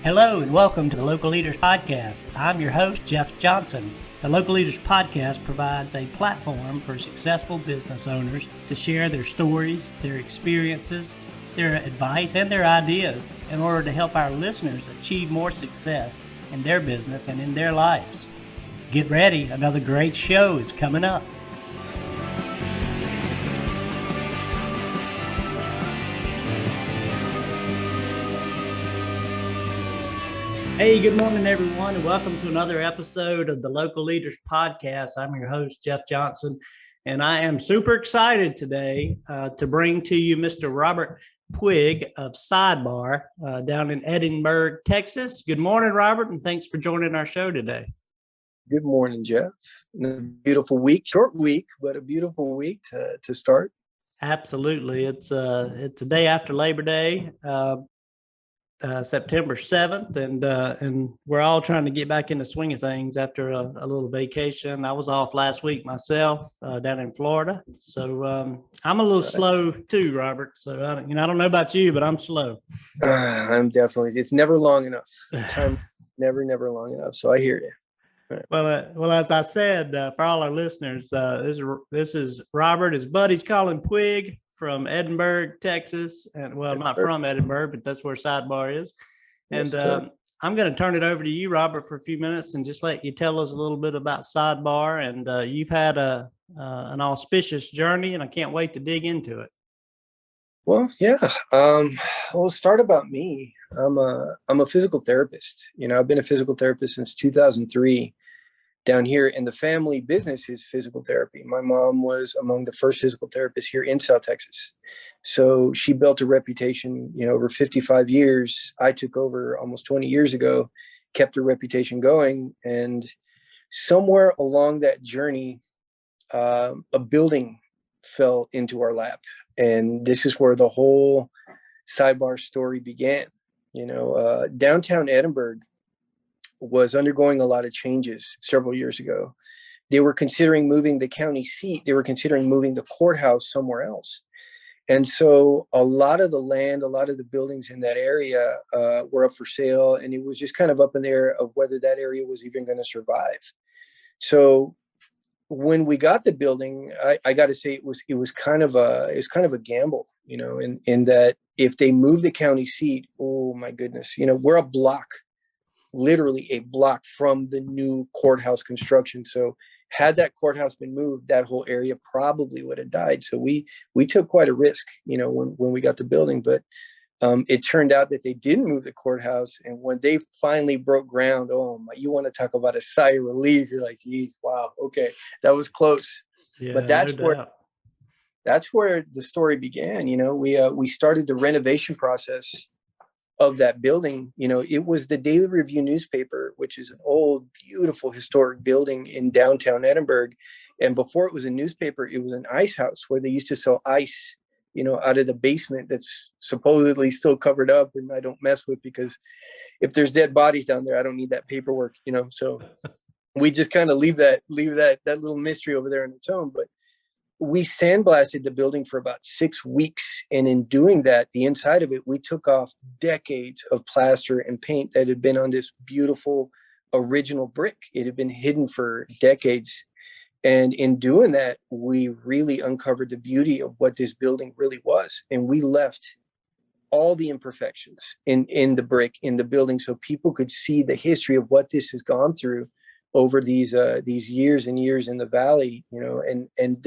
Hello and welcome to the Local Leaders Podcast. I'm your host, Jeff Johnson. The Local Leaders Podcast provides a platform for successful business owners to share their stories, their experiences, their advice, and their ideas in order to help our listeners achieve more success in their business and in their lives. Get ready, another great show is coming up. Hey, good morning, everyone, and welcome to another episode of the Local Leaders Podcast. I'm your host, Jeff Johnson, and I am super excited today to bring to you Mr. Robert Puig of Sidebar down in Edinburg, Texas. Good morning, Robert, and thanks for joining our show today. Good morning, Jeff. A beautiful week, short week, but a beautiful week to start. Absolutely. It's a day after Labor Day. September 7th, and we're all trying to get back in the swing of things after a little vacation. I was off last week myself down in Florida, so I'm a little slow too, Robert. So I don't know about you, but I'm slow. I'm definitely. It's never long enough. Time never long enough. So I hear you. Right. Well, as I said, for all our listeners, this is Robert. His buddy's calling Puig from Edinburg, Texas, and not from Edinburg, but that's where Sidebar is. And I'm going to turn it over to you, Robert, for a few minutes and just let you tell us a little bit about Sidebar. And you've had an auspicious journey, and I can't wait to dig into it. Well, yeah. We'll start about me. I'm a physical therapist. I've been a physical therapist since 2003. Down here, in the family business is physical therapy. My mom was among the first physical therapists here in South Texas. So she built a reputation, over 55 years. I took over almost 20 years ago, kept her reputation going. And somewhere along that journey, a building fell into our lap. And this is where the whole Sidebar story began. Downtown Edinburg was undergoing a lot of changes several years ago. They were considering moving the county seat. They were considering moving the courthouse somewhere else. And so a lot of the land, a lot of the buildings in that area were up for sale. And it was just kind of up in the air of whether that area was even going to survive. So when we got the building, I got to say it was kind of a gamble, in that if they move the county seat, oh my goodness, we're a block, literally a block from the new courthouse construction. So had that courthouse been moved, that whole area probably would have died. So we took quite a risk, when we got the building, but it turned out that they didn't move the courthouse. And when they finally broke ground, oh my, you want to talk about a sigh of relief. You're like, geez, wow. Okay. That was close. Yeah, but that's where the story began. We started the renovation process of that building. It was the Daily Review newspaper, which is an old, beautiful, historic building in downtown Edinburg. And before it was a newspaper, it was an ice house where they used to sell ice, out of the basement that's supposedly still covered up and I don't mess with, because if there's dead bodies down there, I don't need that paperwork, so we just kind of leave that little mystery over there on its own. But we sandblasted the building for about 6 weeks. And in doing that, the inside of it, we took off decades of plaster and paint that had been on this beautiful original brick. It had been hidden for decades. And in doing that, we really uncovered the beauty of what this building really was. And we left all the imperfections in the brick, in the building, so people could see the history of what this has gone through over these years and years in the valley, and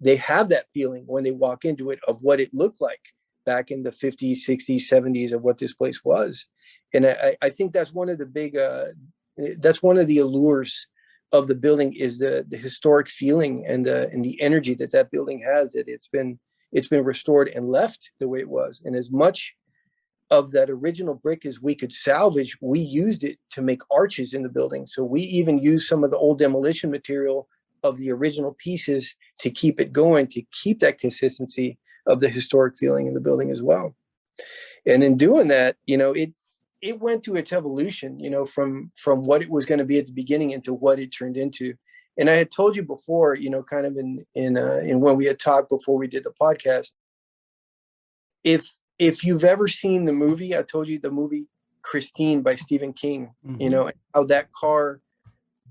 they have that feeling when they walk into it of what it looked like back in the 50s, 60s, 70s of what this place was. And I think that's one of the that's one of the allures of the building, is the historic feeling and the energy that building has, that it's been restored and left the way it was. And as much of that original brick as we could salvage, we used it to make arches in the building. So we even used some of the old demolition material of the original pieces to keep it going, to keep that consistency of the historic feeling in the building as well. And in doing that, it went through its evolution, from what it was going to be at the beginning into what it turned into. And I had told you before, kind of in when we had talked before we did the podcast, if you've ever seen the movie, I told you the movie Christine by Stephen King, Mhm. and how that car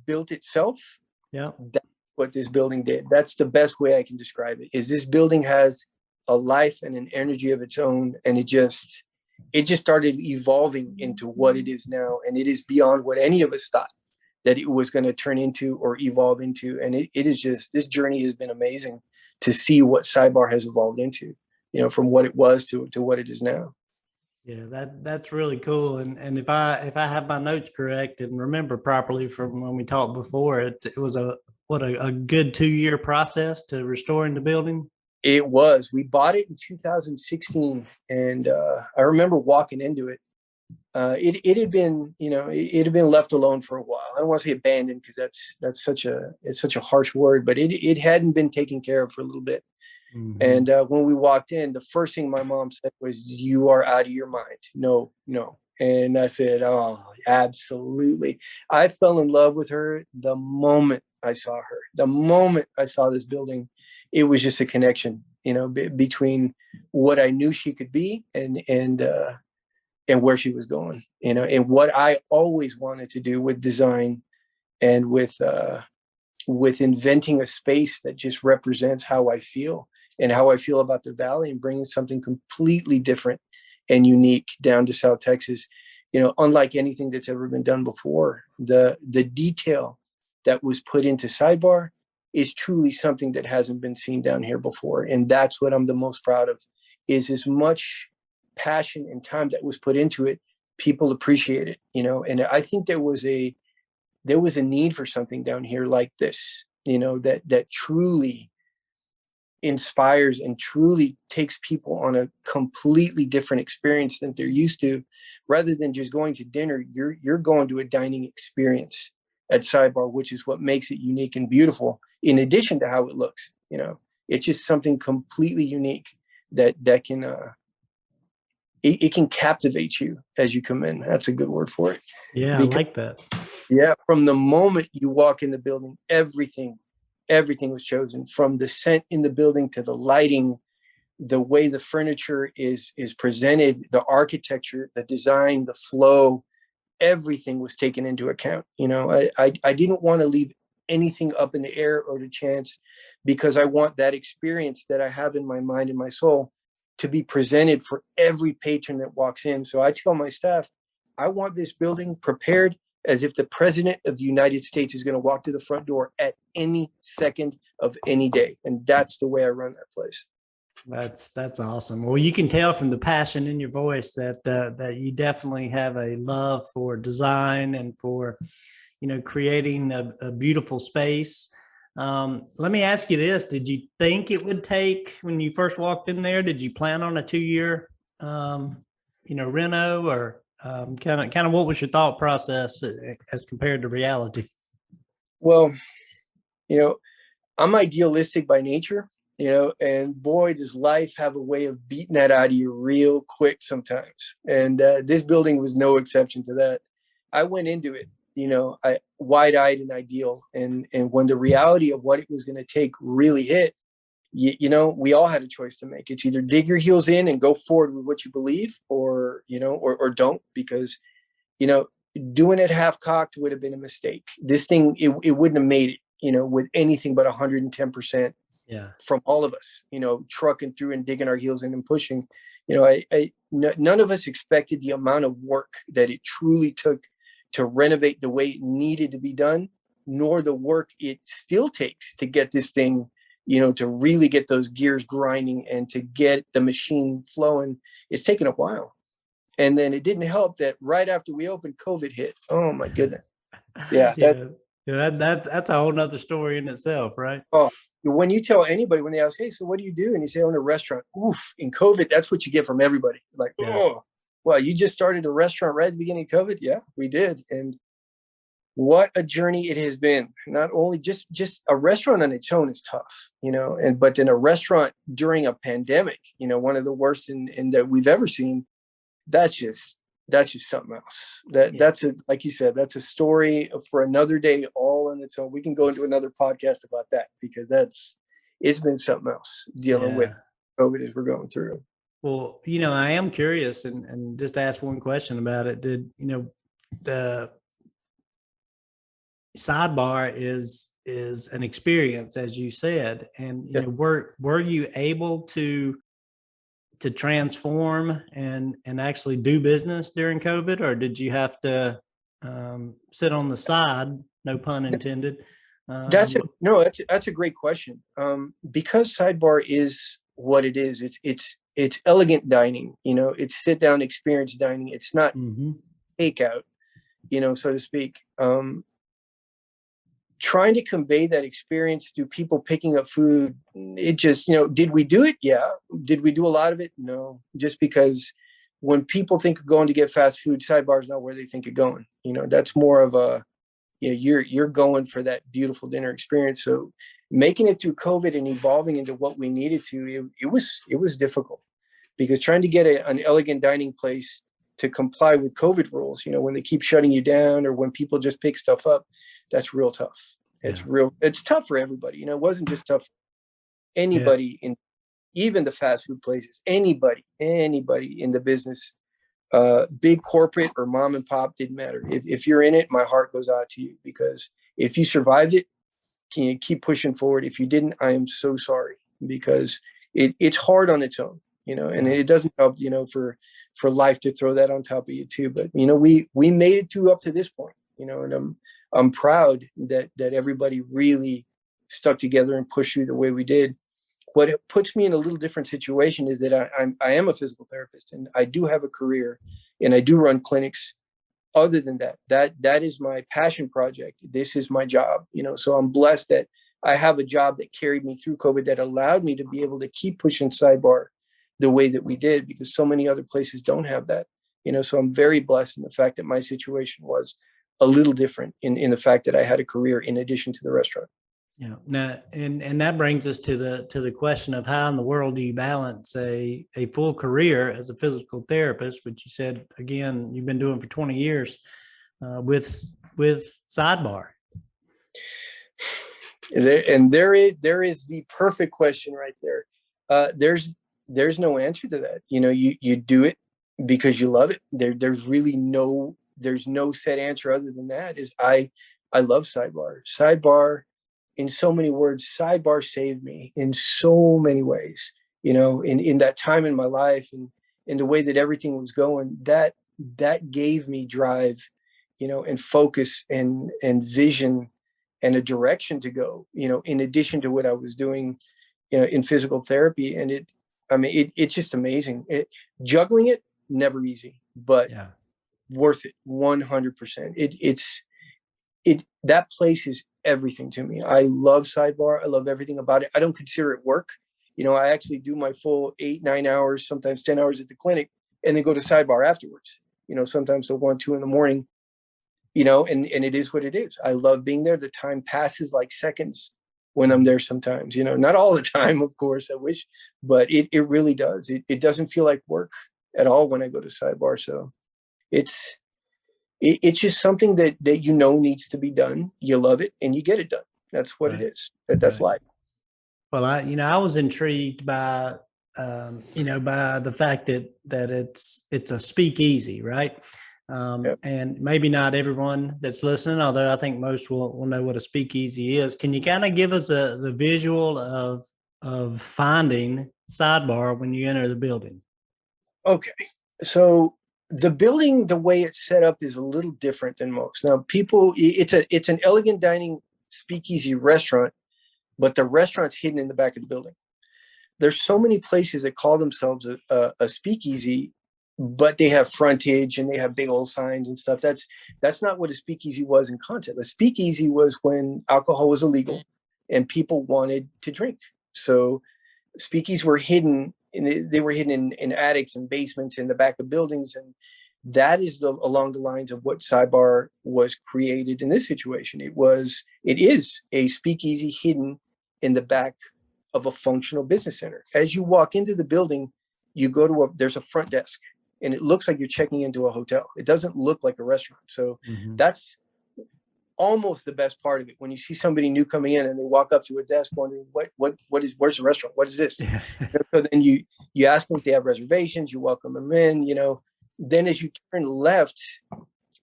built itself. Yeah. That's what this building did. That's the best way I can describe it, is this building has a life and an energy of its own. And it just started evolving into what it is now. And it is beyond what any of us thought that it was going to turn into or evolve into. And it is just, this journey has been amazing to see what Sidebar has evolved into, from what it was to what it is now. Yeah, that's really cool. And if I have my notes correct and remember properly from when we talked before, it was a good 2-year process to restoring the building. It was. We bought it in 2016, and I remember walking into it. It had been, it had been left alone for a while. I don't want to say abandoned, because it's such a harsh word, but it hadn't been taken care of for a little bit. Mhm. And when we walked in, the first thing my mom said was, "You are out of your mind. No, no." And I said, "Oh, absolutely." I fell in love with her the moment I saw her. The moment I saw this building, it was just a connection, between what I knew she could be and where she was going, and what I always wanted to do with design and with inventing a space that just represents how I feel and how I feel about the valley, and bringing something completely different and unique down to South Texas, unlike anything that's ever been done before. The detail that was put into Sidebar is truly something that hasn't been seen down here before. And that's what I'm the most proud of, is as much passion and time that was put into it, people appreciate it, and I think there was a need for something down here like this, that truly inspires and truly takes people on a completely different experience than they're used to. Rather than just going to dinner, you're going to a dining experience at Sidebar, which is what makes it unique and beautiful, in addition to how it looks. It's just something completely unique that can it can captivate you as you come in. That's a good word for it. Yeah, I Because like that. yeah, from the moment you walk in the building, everything was chosen, from the scent in the building to the lighting, the way the furniture is presented, the architecture, the design, the flow. Everything was taken into account. I didn't want to leave anything up in the air or to chance, because I want that experience that I have in my mind and my soul to be presented for every patron that walks in. So I tell my staff, I want this building prepared as if the president of the United States is going to walk through the front door at any second of any day. And that's the way I run that place. That's awesome. Well, you can tell from the passion in your voice that you definitely have a love for design and for, creating a beautiful space. Let me ask you this: did you think it would take, when you first walked in there? Did you plan on a 2-year, reno, or kind of what was your thought process as compared to reality? Well, I'm idealistic by nature, and boy, does life have a way of beating that out of you real quick sometimes. And this building was no exception to that. I went into it, I wide-eyed and ideal. And when the reality of what it was going to take really hit, we all had a choice to make. It's either dig your heels in and go forward with what you believe, or, or don't, because, doing it half cocked would have been a mistake. This thing, it wouldn't have made it, with anything but 110%. Yeah. From all of us, trucking through and digging our heels in and pushing. None of us expected the amount of work that it truly took to renovate the way it needed to be done, nor the work it still takes to get this thing, to really get those gears grinding and to get the machine flowing. It's taken a while. And then it didn't help that right after we opened, COVID hit. Oh my goodness. Yeah. That's a whole nother story in itself, right? Oh, when you tell anybody, when they ask, "Hey, so what do you do?" and you say, "I own a restaurant." Oof, in COVID, that's what you get from everybody. Like, Yeah. "Oh, well, you just started a restaurant right at the beginning of COVID?" Yeah, we did. And what a journey it has been. Not only just a restaurant on its own is tough, but then a restaurant during a pandemic, one of the worst in that we've ever seen. That's just something else. That's like you said, that's a story for another day all on its own. We can go into another podcast about that, because it's been something else dealing with COVID as we're going through. Well, I am curious and just ask one question about it. Did, the Sidebar is an experience, as you said, and Yeah. were you able to transform and actually do business during COVID, or did you have to sit on the side? No pun intended. That's a great question. Because Sidebar is what it is. It's elegant dining. It's sit down experience dining. It's not Mhm. takeout, so to speak. Trying to convey that experience through people picking up food, it just, did we do it? Yeah. Did we do a lot of it? No. Just because when people think of going to get fast food, Sidebar is not where they think of going. That's more of a, you're going for that beautiful dinner experience. So making it through COVID and evolving into what we needed to, it was difficult, because trying to get an elegant dining place to comply with COVID rules, when they keep shutting you down or when people just pick stuff up, that's real tough. Yeah. It's tough for everybody. It wasn't just tough for Yeah. anybody in even the fast food places, anybody in the business, big corporate or mom and pop, didn't matter. If you're in it, my heart goes out to you, because if you survived it, can you keep pushing forward? If you didn't, I am so sorry, because it's hard on its own, and it doesn't help, for life to throw that on top of you too. But we made it up to this point, and I'm proud that everybody really stuck together and pushed through the way we did. What it puts me in a little different situation is that I am a physical therapist, and I do have a career, and I do run clinics. Other than that is my passion project. This is my job, so I'm blessed that I have a job that carried me through COVID, that allowed me to be able to keep pushing Sidebar the way that we did, because so many other places don't have that, so I'm very blessed in the fact that my situation was a little different in the fact that I had a career in addition to the restaurant. Yeah. Now, and that brings us to the question of how in the world do you balance a full career as a physical therapist, which you said again you've been doing for 20 years, with Sidebar. There is the perfect question right there. There's no answer to that. You do it because you love it. There's really no set answer other than that. Is I love Sidebar. Sidebar, in so many words, Sidebar saved me in so many ways. In that time in my life, and in the way that everything was going, that gave me drive, and focus and vision and a direction to go, in addition to what I was doing, in physical therapy. And it's just amazing. Juggling it, never easy, but Yeah. worth it 100%. That place is everything to me. I love Sidebar. I love everything about it. I don't consider it work. I actually do my full 8-9 hours, sometimes 10 hours at the clinic, and then go to Sidebar afterwards, sometimes till 1-2 in the morning, and it is what it is. I love being there. The time passes like seconds when I'm there sometimes, not all the time, of course, I wish, but it really does. It doesn't feel like work at all when I go to Sidebar. So it's just something that needs to be done. You love it and you get it done. That's what it is. That's life. Well, I was intrigued by by the fact that it's a speakeasy, right? Yep. And maybe not everyone that's listening, although I think most will know what a speakeasy is. Can you kind of give us the visual of finding Sidebar when you enter the building? Okay, so the building, the way it's set up, is a little different than most. Now, it's an elegant dining speakeasy restaurant, but the restaurant's hidden in the back of the building. There's so many places that call themselves a speakeasy, but they have frontage and they have big old signs and stuff. That's not what a speakeasy was in concept. A speakeasy was when alcohol was illegal and people wanted to drink. So speakeasies were hidden, and they were hidden in attics and basements in the back of buildings. And that is along the lines of what Sidebar was created in this situation. It is a speakeasy hidden in the back of a functional business center. As you walk into the building, you go to there's a front desk, and it looks like you're checking into a hotel. It doesn't look like a restaurant. So Mm-hmm. that's almost the best part of it. When you see somebody new coming in and they walk up to a desk wondering, where's the restaurant? What is this? Yeah. So then you ask them if they have reservations, you welcome them in, then as you turn left,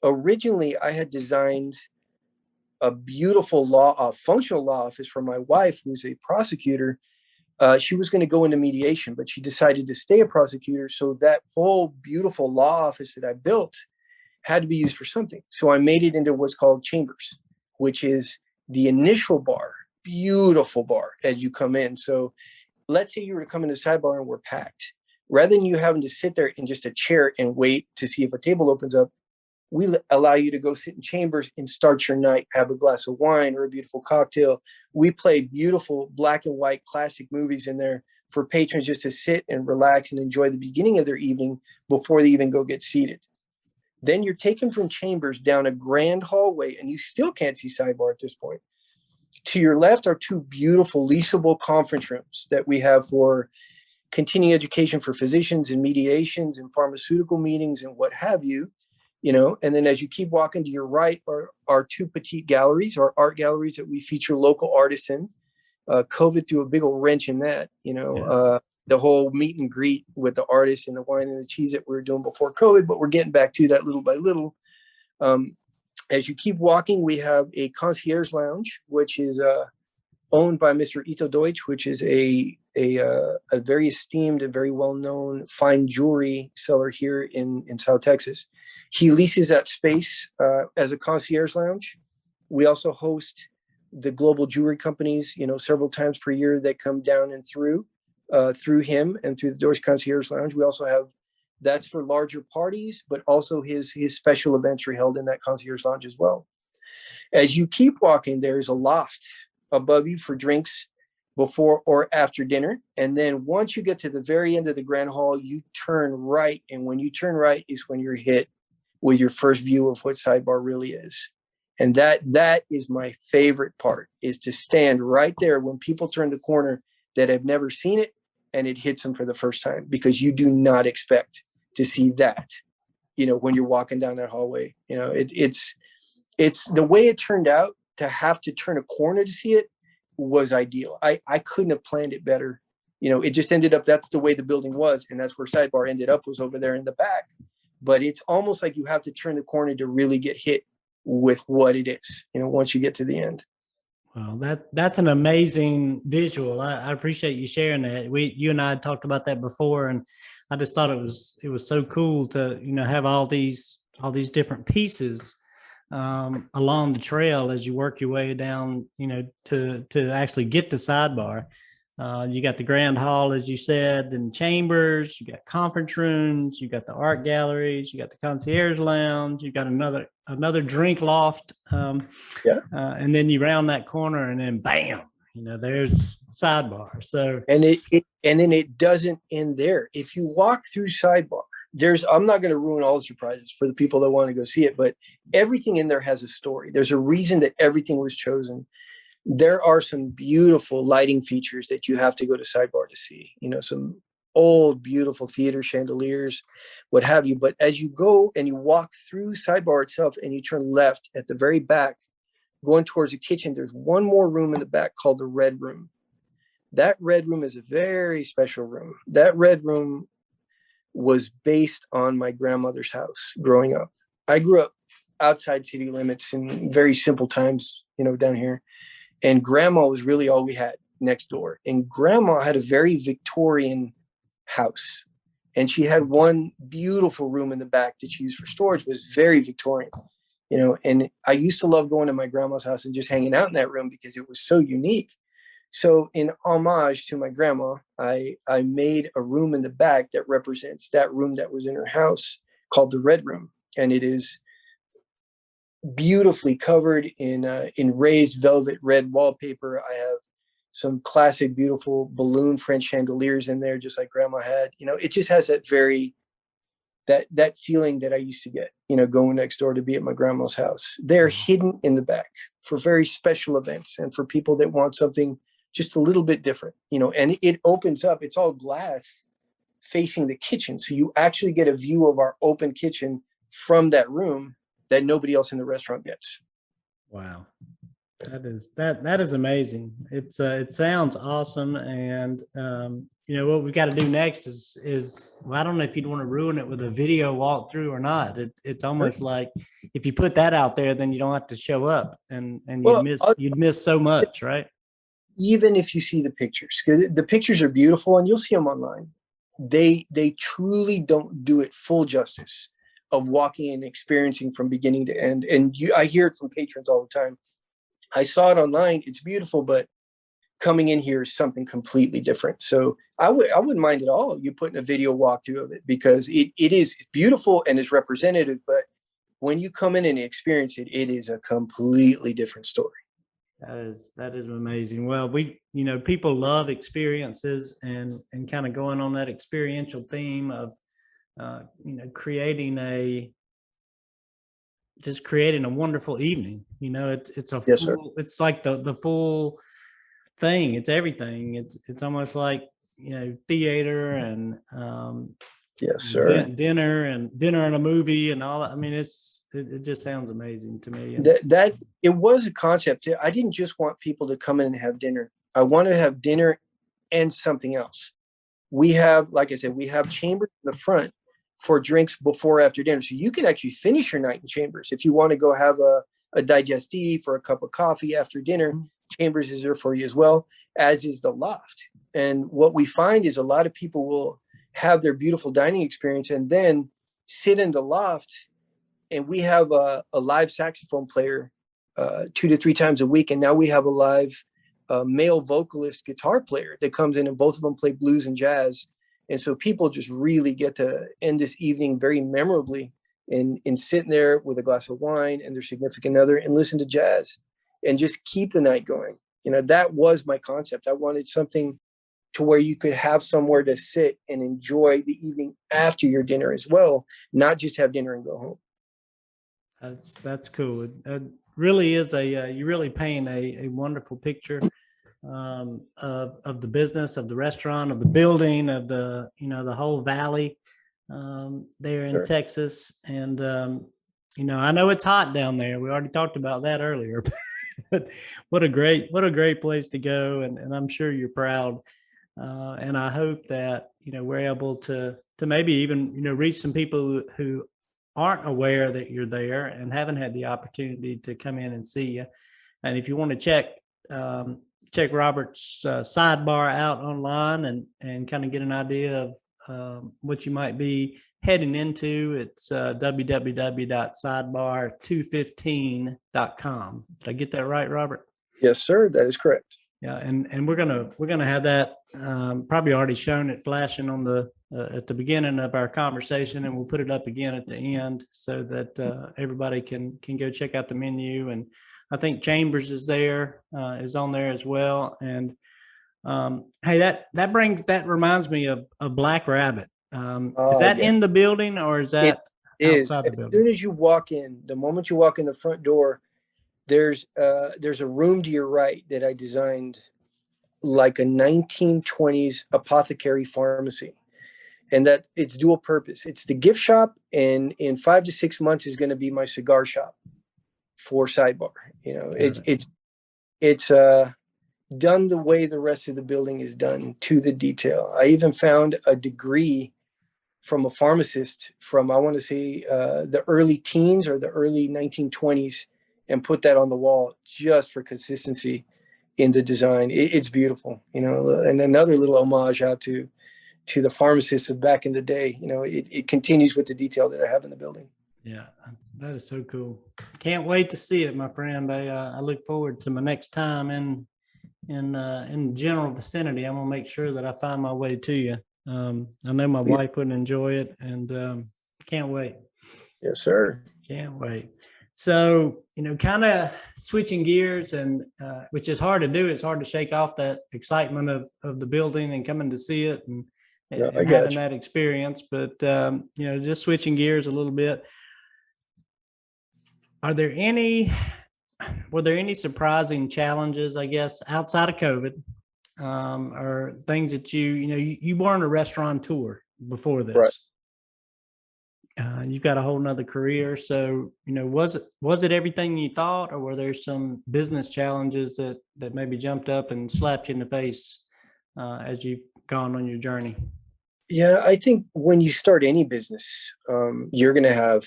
originally I had designed a beautiful functional law office for my wife, who's a prosecutor. She was going to go into mediation, but she decided to stay a prosecutor. So that whole beautiful law office that I built had to be used for something. So I made it into what's called chambers, which is the initial bar, beautiful bar as you come in. So let's say you were to come into Sidebar and we're packed. Rather than you having to sit there in just a chair and wait to see if a table opens up, we allow you to go sit in chambers and start your night, have a glass of wine or a beautiful cocktail. We play beautiful black and white classic movies in there for patrons just to sit and relax and enjoy the beginning of their evening before they even go get seated. Then you're taken from chambers down a grand hallway, and you still can't see Sidebar at this point. To your left are two beautiful leasable conference rooms that we have for continuing education for physicians and mediations and pharmaceutical meetings and what have you. And then as you keep walking to your right are two petite galleries, or art galleries that we feature local artists in. COVID threw a big old wrench in that, the whole meet and greet with the artists and the wine and the cheese that we were doing before COVID, but we're getting back to that little by little. As you keep walking, we have a concierge lounge, which is owned by Mr. Ito Deutsch, which is a very esteemed and very well-known fine jewelry seller here in South Texas. He leases that space as a concierge lounge. We also host the global jewelry companies, several times per year that come down and through him and through the Deutsch Concierge Lounge. We also have, that's for larger parties, but also his special events are held in that concierge lounge as well. As you keep walking, there's a loft above you for drinks before or after dinner. And then once you get to the very end of the grand hall, you turn right. And when you turn right is when you're hit with your first view of what Sidebar really is. And that is my favorite part, is to stand right there when people turn the corner that have never seen it, and it hits them for the first time, because you do not expect to see that, when you're walking down that hallway. It's the way it turned out. To have to turn a corner to see it was ideal. I couldn't have planned it better. It just ended up, that's the way the building was, and that's where Sidebar ended up, was over there in the back. But it's almost like you have to turn the corner to really get hit with what it is, once you get to the end. Well, that's an amazing visual. I appreciate you sharing that. You and I had talked about that before, and I just thought it was so cool to have all these different pieces along the trail as you work your way down, to actually get to Sidebar. You got the grand hall, as you said, and chambers, you got conference rooms, you got the art galleries, you got the concierge lounge, you got another drink loft. And then you round that corner and then bam, there's Sidebar. So, and then it doesn't end there. If you walk through Sidebar, I'm not going to ruin all the surprises for the people that want to go see it, but everything in there has a story. There's a reason that everything was chosen. There are some beautiful lighting features that you have to go to Sidebar to see, some old, beautiful theater chandeliers, what have you. But as you go and you walk through Sidebar itself and you turn left at the very back, going towards the kitchen, there's one more room in the back called the Red Room. That Red Room is a very special room. That Red Room was based on my grandmother's house growing up. I grew up outside city limits in very simple times, down here. And grandma was really all we had next door. And grandma had a very Victorian house. And she had one beautiful room in the back that she used for storage. It was very Victorian, and I used to love going to my grandma's house and just hanging out in that room because it was so unique. So in homage to my grandma, I made a room in the back that represents that room that was in her house, called the Red Room. And it is beautifully covered in raised velvet red wallpaper. I have some classic, beautiful balloon French chandeliers in there, just like grandma had. It just has that feeling that I used to get, going next door to be at my grandma's house. They're hidden in the back for very special events and for people that want something just a little bit different, and it opens up. It's all glass facing the kitchen. So you actually get a view of our open kitchen from that room that nobody else in the restaurant gets. Wow. That is amazing. It sounds awesome. And what we've got to do next is well, I don't know if you'd want to ruin it with a video walkthrough or not. It's almost like if you put that out there, then you don't have to show up and Well, you'd miss so much, right? even if you see the pictures, 'cause the pictures are beautiful and you'll see them online. They truly don't do it full justice of walking and experiencing from beginning to end. And I hear it from patrons all the time. I saw it online. It's beautiful, but coming in here is something completely different. So I wouldn't mind at all you putting a video walkthrough of it, because it is beautiful and is representative. But when you come in and experience it, it is a completely different story. That is amazing. Well, people love experiences and kind of going on that experiential theme of, creating a wonderful evening. Yes, sir. It's like the full thing. It's everything. It's almost like, theater and, Yes, sir. dinner and a movie and all that. I mean, it just sounds amazing to me. That it was a concept. I didn't just want people to come in and have dinner. I want to have dinner and something else. We have, like I said, we have chambers in the front for drinks before or after dinner. So you can actually finish your night in chambers. If you want to go have a digestif or a cup of coffee after dinner, chambers is there for you as well, as is the loft. And what we find is a lot of people will have their beautiful dining experience and then sit in the loft. And we have a live saxophone player 2 to 3 times a week. And now we have a live male vocalist guitar player that comes in, and both of them play blues and jazz. And so people just really get to end this evening very memorably in sitting there with a glass of wine and their significant other and listen to jazz and just keep the night going. That was my concept. I wanted something to where you could have somewhere to sit and enjoy the evening after your dinner as well, not just have dinner and go home. That's cool. It really is you're really painting a wonderful picture of the business, of the restaurant, of the building, of the whole valley there in Sure. Texas. And I know it's hot down there. We already talked about that earlier. But what a great place to go, and I'm sure you're proud. And I hope that we're able to maybe even reach some people who aren't aware that you're there and haven't had the opportunity to come in and see you. And if you want to check Robert's Sidebar out online and kind of get an idea of what you might be heading into, it's www.sidebar215.com. Did I get that right, Robert? Yes, sir. That is correct. Yeah, and we're gonna have that probably already shown it flashing on the at the beginning of our conversation, and we'll put it up again at the end so that everybody can go check out the menu. And I think Chambers is on there as well. And hey, that reminds me of Black Rabbit. Is that in the building or is that outside the building? As soon as you walk in, the moment you walk in the front door, there's a room to your right that I designed like a 1920s apothecary pharmacy, and that it's dual purpose. It's the gift shop, and in 5 to 6 months is going to be my cigar shop for Sidebar. It's done the way the rest of the building is done, to the detail. I even found a degree from a pharmacist from, I want to say, the early teens or the early 1920s, and put that on the wall just for consistency in the design. It's beautiful, and another little homage out to the pharmacists of back in the day. It continues with the detail that I have in the building. Yeah, that is so cool. Can't wait to see it, my friend. I look forward to my next time in the general vicinity. I'm gonna make sure that I find my way to you. I know my wife would enjoy it, and can't wait. Yes, sir. Can't wait. So, kind of switching gears, and which is hard to do. It's hard to shake off that excitement of the building and coming to see it and having that experience. But, just switching gears a little bit. Were there any surprising challenges, I guess, outside of COVID, or things that you weren't a restaurateur before this? Right. you've got a whole nother career. So, was it everything you thought, or were there some business challenges that maybe jumped up and slapped you in the face as you've gone on your journey? Yeah, I think when you start any business, you're gonna have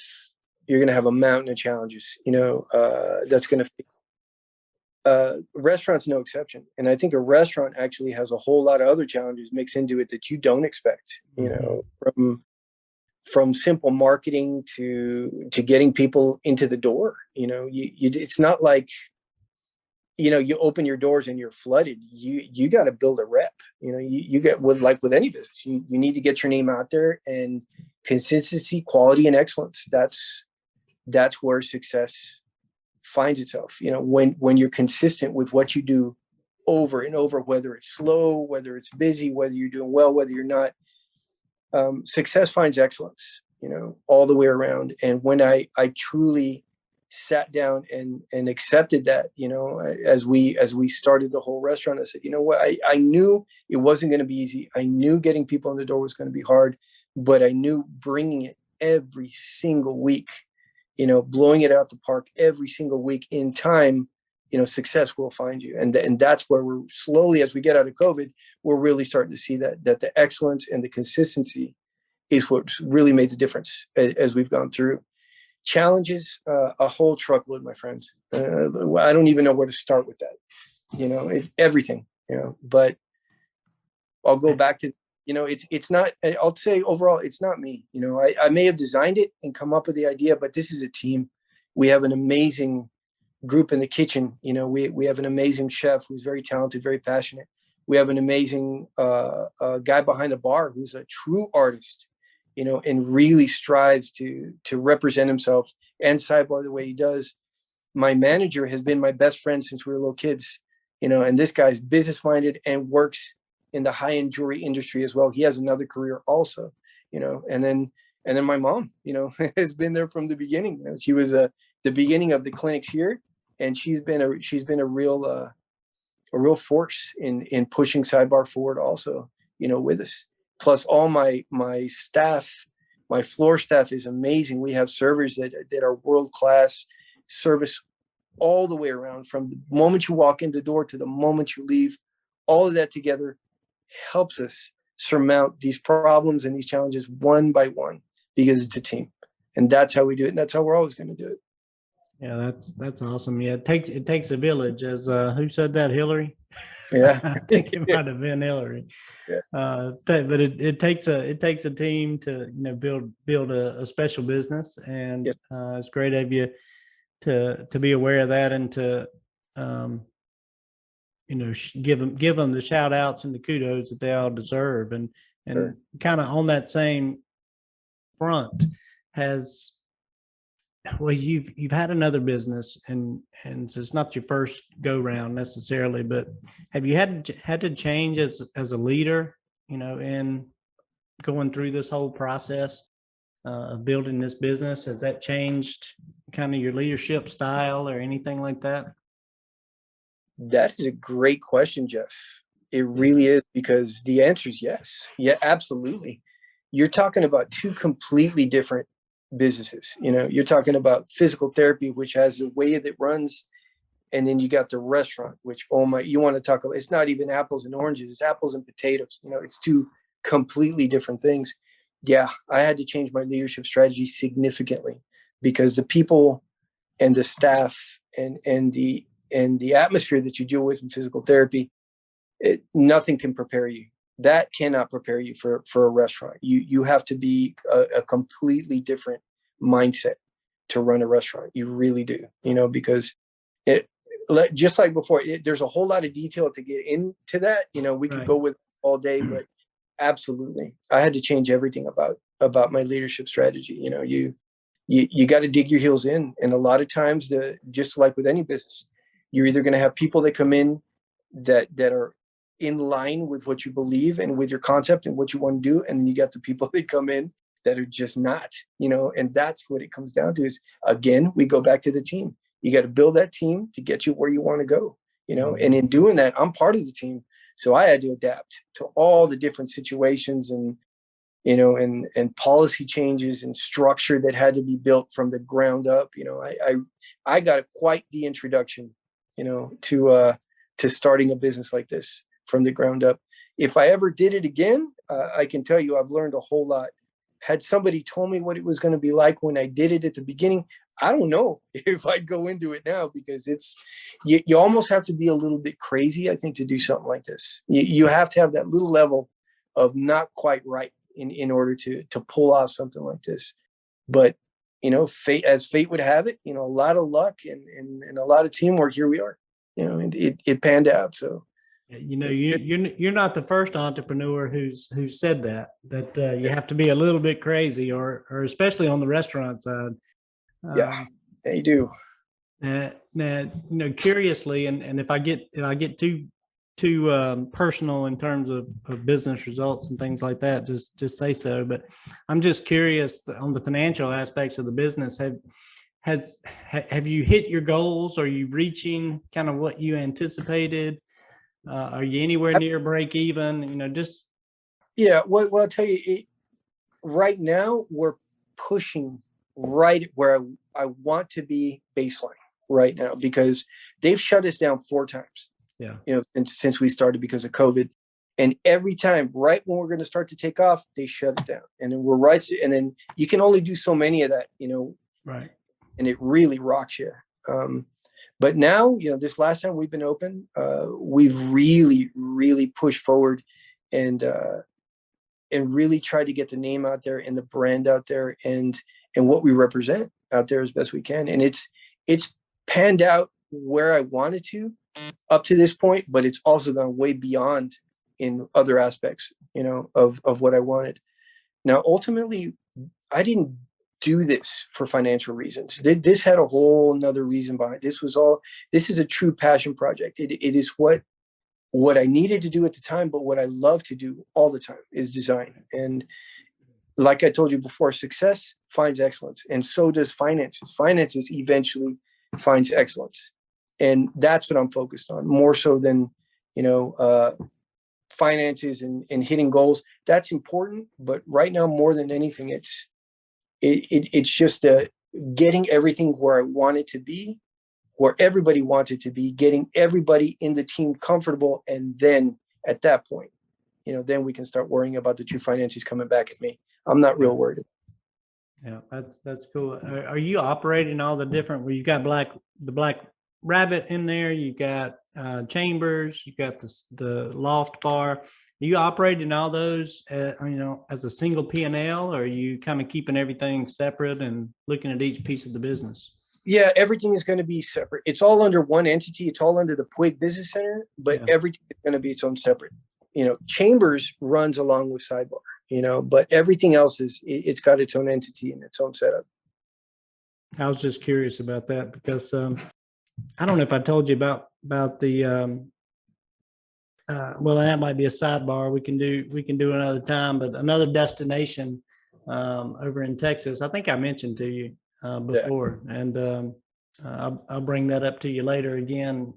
a mountain of challenges. That's gonna restaurants no exception. And I think a restaurant actually has a whole lot of other challenges mixed into it that you don't expect. From simple marketing to getting people into the door. It's not like you open your doors and you're flooded. You got to build a rep. You get with any business, you need to get your name out there, and consistency, quality, and excellence. That's where success finds itself. When you're consistent with what you do over and over, whether it's slow, whether it's busy, whether you're doing well, whether you're not, success finds excellence, all the way around. And when I truly sat down and accepted that, as we started the whole restaurant, I said, you know what, I knew it wasn't going to be easy. I knew getting people in the door was going to be hard, but I knew bringing it every single week, blowing it out the park every single week in time, success will find you. And that's where we're slowly, as we get out of COVID, we're really starting to see that the excellence and the consistency is what's really made the difference as we've gone through. Challenges, a whole truckload, my friends. I don't even know where to start with that. Everything, but I'll go back to, it's not, I'll say overall, it's not me. I may have designed it and come up with the idea, but this is a team. We have an amazing group in the kitchen. We have an amazing chef who's very talented, very passionate. We have an amazing guy behind the bar who's a true artist, and really strives to represent himself and Sidebar the way he does. My manager has been my best friend since we were little kids, and this guy's business minded and works in the high-end jewelry industry as well. He has another career also, and then my mom, has been there from the beginning. She was the beginning of the clinics here, and she's been a real force in pushing Sidebar forward also, with us. Plus all my staff, my floor staff is amazing. We have servers that are world-class, service all the way around, from the moment you walk in the door to the moment you leave. All of that together helps us surmount these problems and these challenges one by one, because it's a team. And that's how we do it. And that's how we're always going to do it. Yeah, that's awesome. Yeah, it takes a village. As who said that? Hillary. Yeah, I think it might have been Hillary. Yeah. But it takes a team to build a special business, and Yes. It's great of you to be aware of that, and to give them the shout outs and the kudos that they all deserve. And Sure. Kind of on that same front, you've had another business, and so it's not your first go round necessarily, but have you had to change as a leader, in going through this whole process of building this business? Has that changed kind of your leadership style or anything like that? That is a great question, Jeff. It really is, because the answer is yes. Yeah, absolutely. You're talking about two completely different businesses. You're talking about physical therapy, which has a way that it runs, and then you got the restaurant, which, you want to talk about, it's not even apples and oranges, it's apples and potatoes. It's two completely different things. Yeah, I had to change my leadership strategy significantly, because the people and the staff and the atmosphere that you deal with in physical therapy, nothing can prepare you. That cannot prepare you for a restaurant. You have to be a completely different mindset to run a restaurant. You really do, because just like before, there's a whole lot of detail to get into that. We could go with all day, but absolutely, I had to change everything about my leadership strategy. You got to dig your heels in, and a lot of times, just like with any business, you're either going to have people that come in that are in line with what you believe and with your concept and what you want to do, and then you got the people that come in that are just not, and that's what it comes down to. Is, again, we go back to the team. You got to build that team to get you where you want to go, and in doing that, I'm part of the team, so I had to adapt to all the different situations and and policy changes and structure that had to be built from the ground up. I got quite the introduction, to starting a business like this from the ground up. If I ever did it again, I can tell you I've learned a whole lot. Had somebody told me what it was going to be like when I did it at the beginning, I don't know if I'd go into it now, because you almost have to be a little bit crazy, I think, to do something like this. You have to have that little level of not quite right in order to pull off something like this. But fate would have it, a lot of luck and a lot of teamwork. Here we are. It panned out. So you're not the first entrepreneur who's said that you have to be a little bit crazy, or especially on the restaurant side. Yeah, you do. Now, curiously, and if I get too personal in terms of business results and things like that, just say so. But I'm just curious on the financial aspects of the business. Have you hit your goals? Are you reaching kind of what you anticipated? Are you anywhere near break even? Yeah. Well, I'll tell you, right now we're pushing right where I want to be baseline right now, because they've shut us down 4 times. Yeah. Since we started because of COVID. And every time, right when we're going to start to take off, they shut it down. And then and then you can only do so many of that, Right. And it really rocks you. But now, this last time we've been open, we've really, really pushed forward and really tried to get the name out there and the brand out there and what we represent out there as best we can. And it's panned out where I wanted to up to this point, but it's also gone way beyond in other aspects, of what I wanted. Now, ultimately, I didn't do this for financial reasons. This had a whole nother reason behind it. This is a true passion project. It is what I needed to do at the time, but what I love to do all the time is design. And like I told you before, success finds excellence, and so does finances. Finances eventually finds excellence. And that's what I'm focused on, more so than, finances and hitting goals. That's important. But right now, more than anything, it's just getting everything where I want it to be, where everybody wants it to be, getting everybody in the team comfortable. And then at that point, then we can start worrying about the true finances coming back at me. I'm not real worried. Yeah, that's cool. Are you operating all the different, where you got the Black Rabbit in there, you got Chambers, you got the Loft Bar? Are you operating all those as a single P&L, or are you kind of keeping everything separate and looking at each piece of the business? Yeah, everything is going to be separate. It's all under one entity. It's all under the Puig Business Center, but everything is going to be its own separate. Chambers runs along with Sidebar, but everything else it's got its own entity and its own setup. I was just curious about that, because I don't know if I told you about the well, that might be a sidebar we can do another time, but another destination over in Texas. I think I mentioned to you before, and I'll bring that up to you later again.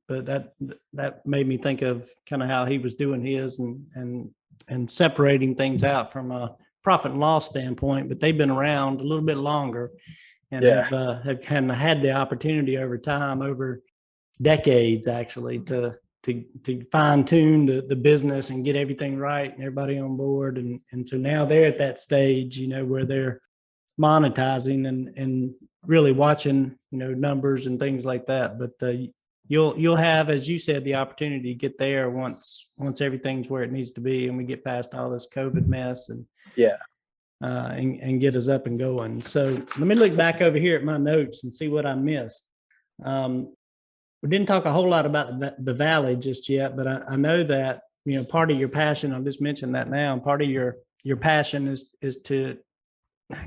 But that made me think of kind of how he was doing his and separating things out from a profit and loss standpoint. But they've been around a little bit longer, and have kind of had the opportunity over time, over decades actually, to fine tune the business and get everything right and everybody on board. And so now they're at that stage, where they're monetizing and really watching, numbers and things like that. But you'll have, as you said, the opportunity to get there once everything's where it needs to be, and we get past all this COVID mess and and get us up and going. So let me look back over here at my notes and see what I missed. We didn't talk a whole lot about the Valley just yet, but I know that, part of your passion, I'll just mention that now, part of your passion is to,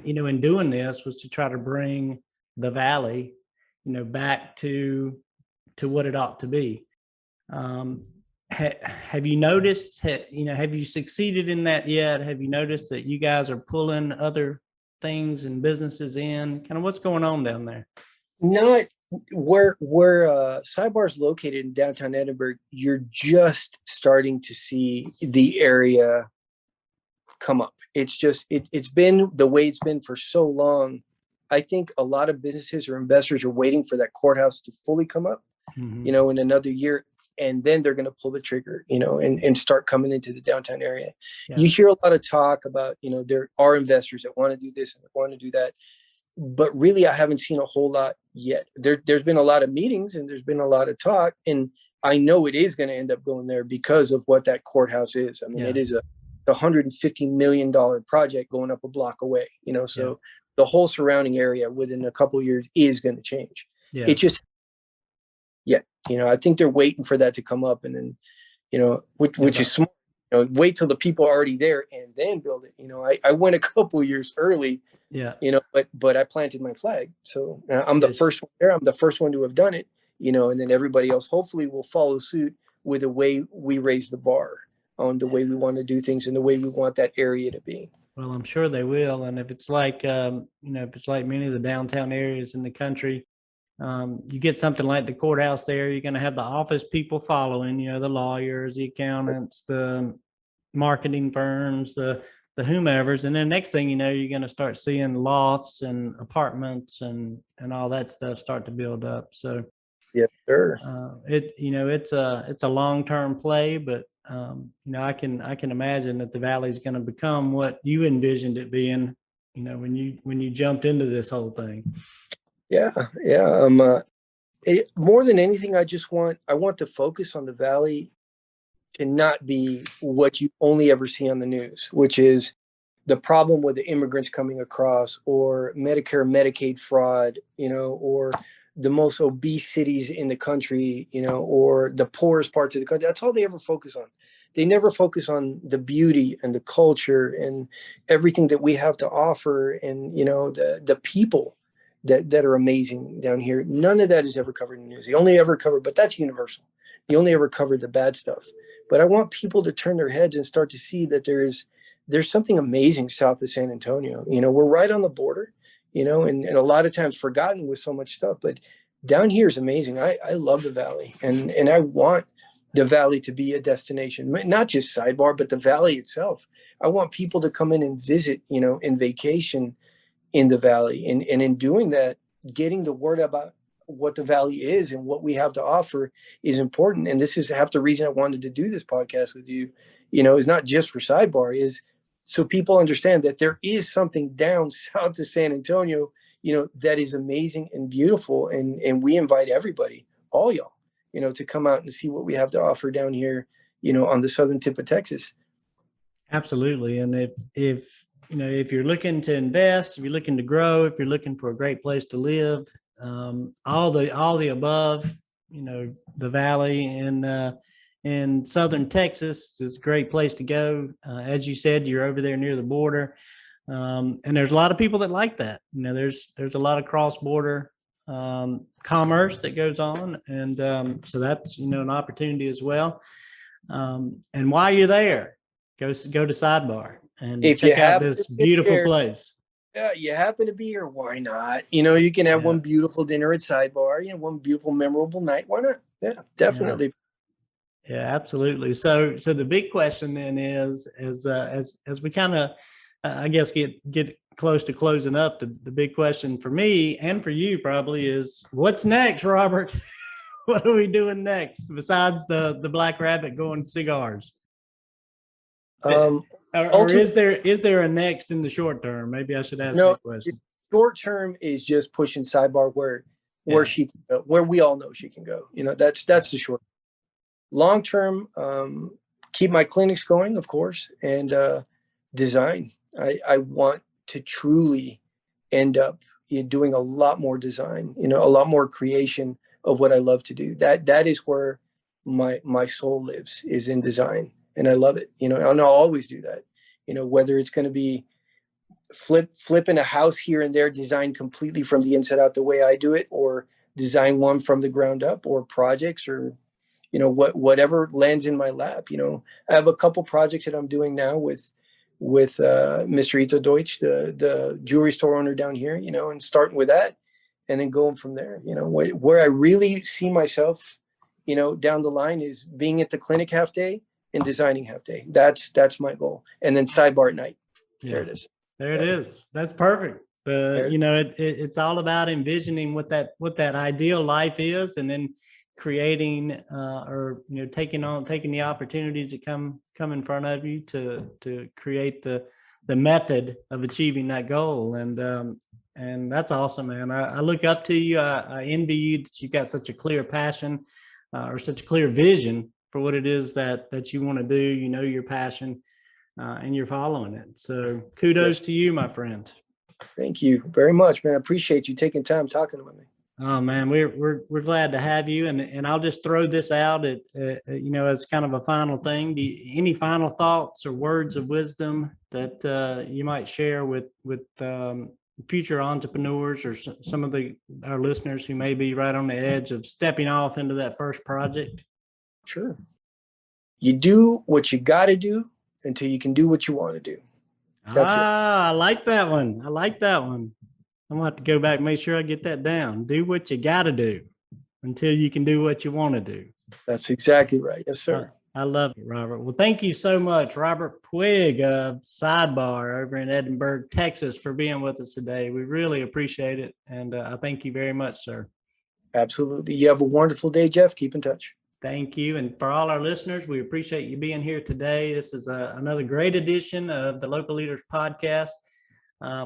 in doing this, was to try to bring the Valley, back to what it ought to be. Have you noticed, have you succeeded in that yet? Have you noticed that you guys are pulling other things and businesses in? Kind of what's going on down there? Not where Sidebar is located in downtown Edinburg. You're just starting to see the area come up. it's just, it's been the way it's been for so long. I think a lot of businesses or investors are waiting for that courthouse to fully come up, Mhm. in another year. And then they're going to pull the trigger, and start coming into the downtown area. Yeah. You hear a lot of talk about, there are investors that want to do this and want to do that. But really, I haven't seen a whole lot yet. There's been a lot of meetings and there's been a lot of talk. And I know it is going to end up going there because of what that courthouse is. I mean, Yeah. it is a $150 million project going up a block away, so Yeah. the whole surrounding area within a couple of years is going to change. Yeah. It just, yeah, I think they're waiting for that to come up, and then, which is smart. Wait till the people are already there and then build it. I went a couple years early, Yeah. but I planted my flag. So I'm the Yes. first one there. I'm the first one to have done it, and then everybody else hopefully will follow suit with the way we raise the bar on the way we want to do things and the way we want that area to be. Well, I'm sure they will. And if it's like, if it's like many of the downtown areas in the country, you get something like the courthouse there, you're going to have the office people following, the lawyers, the accountants, the marketing firms, the whomevers. And then next thing you know, you're going to start seeing lofts and apartments and all that stuff start to build up. So yes, sir. It's a long-term play, but I can imagine that the valley is going to become what you envisioned it being, when you jumped into this whole thing. Yeah. More than anything, I want to focus on the valley to not be what you only ever see on the news, which is the problem with the immigrants coming across, or Medicare, Medicaid fraud, or the most obese cities in the country, or the poorest parts of the country. That's all they ever focus on. They never focus on the beauty and the culture and everything that we have to offer, and the people that are amazing down here. None of that is ever covered in the news. They only ever cover, but that's universal. They only ever cover the bad stuff. But I want people to turn their heads and start to see that there's something amazing south of San Antonio. We're right on the border, and a lot of times forgotten with so much stuff. But down here is amazing. I love the valley, and I want the valley to be a destination, not just Sidebar, but the valley itself. I want people to come in and visit, and vacation in the valley, and in doing that, getting the word about what the valley is and what we have to offer is important. And this is half the reason I wanted to do this podcast with you, is not just for Sidebar, is so people understand that there is something down south of San Antonio, that is amazing and beautiful. And we invite everybody, all y'all, to come out and see what we have to offer down here, on the southern tip of Texas. Absolutely. And if you're looking to invest, if you're looking to grow, if you're looking for a great place to live, all the above, the valley in southern Texas is a great place to go. As you said, you're over there near the border, and there's a lot of people that like that. There's a lot of cross-border commerce that goes on, and so that's an opportunity as well. And while you're there, go to Sidebar and If check you out happen this to be beautiful here, place. yeah, you happen to be here, why not? You can have Yeah. one beautiful dinner at Sidebar, one beautiful, memorable night. Why not? Yeah, definitely. Yeah, absolutely. So the big question then is, as we kind of, I guess, get close to closing up, the big question for me and for you probably is, what's next, Robert? What are we doing next besides the Black Rabbit going cigars? Or is there a next in the short term? Maybe I should ask that question. Short term is just pushing Sidebar where she can go, where we all know she can go. That's the short. Long term, keep my clinics going, of course, and design. I want to truly end up doing a lot more design, a lot more creation of what I love to do. That is where my soul lives, is in design, and I love it. And I'll always do that. Whether it's going to be flipping a house here and there, designed completely from the inside out the way I do it, or design one from the ground up, or projects, or whatever lands in my lap. I have a couple projects that I'm doing now with Mr. Ito Deutsch, the jewelry store owner down here, and starting with that and then going from there. Where I really see myself, down the line, is being at the clinic half day and designing half day. That's my goal. And then Sidebar at night. There it is. There it is. That's perfect. There it You know, it's all about envisioning what that ideal life is, and then creating or you know taking the opportunities that come in front of you to create the method of achieving that goal. And that's awesome, man. I look up to you. I envy you that you've got such a clear passion or such a clear vision for what it is that you want to do. You know your passion. And you're following it. So kudos to you, my friend. Thank you very much, man. I appreciate you taking time talking with me. Oh man, we're glad to have you. And I'll just throw this out at you know as kind of a final thing. Any final thoughts or words of wisdom that you might share with future entrepreneurs or some of our listeners who may be right on the edge of stepping off into that first project? Sure. You do what you got to do until you can do what you want to do. That's it. I like that one. I'm gonna have to go back and make sure I get that down. Do what you got to do until you can do what you want to do. That's exactly right. Yes, sir. I love it, Robert. Well, thank you so much, Robert Puig of Sidebar over in Edinburg, Texas, for being with us today. We really appreciate it. And I thank you very much, sir. Absolutely. You have a wonderful day, Jeff. Keep in touch. Thank you. And for all our listeners, we appreciate you being here today. This is another great edition of the Local Leaders Podcast.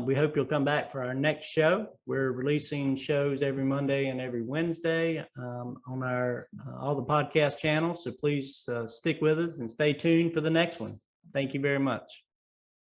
We hope you'll come back for our next show. We're releasing shows every Monday and every Wednesday on our all the podcast channels. So please stick with us and stay tuned for the next one. Thank you very much.